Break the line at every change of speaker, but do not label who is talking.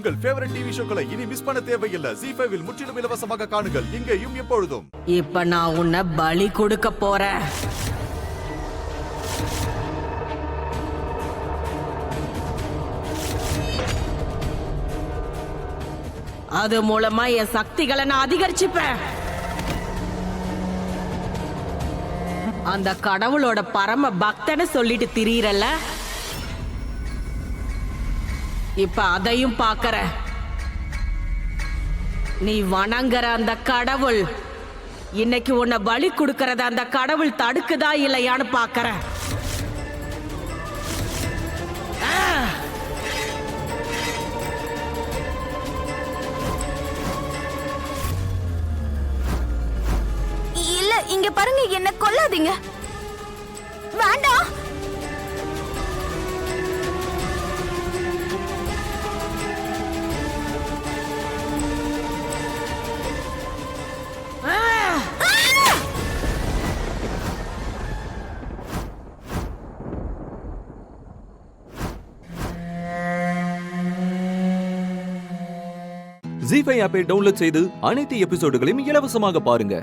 உங்கள் favourite TV ஷோக்களை இனி miss பண்ண தேவையில்லை. ZEE5 இல் முற்றிலும் இலவசமாக காணுங்கள், இங்கேயும் எப்பொழுதும்.
இப்ப நான் உன்னை பலி கொடுக்க போறேன். அது மூலமா என் சக்திகளை நான் அதிகரிச்சுப்பேன். அந்த கடவுளோட பரம பக்தன்னு சொல்லிட்டு திரியறல, இப்ப அதையும் பாக்கற. நீ வணங்குற அந்த கடவுள் இன்னைக்கு உன்னை பலி கொடுக்கறத அந்த கடவுள் தடுக்குதா இல்லையான்னு பாக்கற.
இல்ல, இங்க பாருங்க, என்ன கொல்லாதீங்க. வேண்டாம்.
ZEE5 ஆப்பை டவுன்லோட் செய்து அனைத்து எபிசோடுகளையும் இலவசமாக பாருங்க.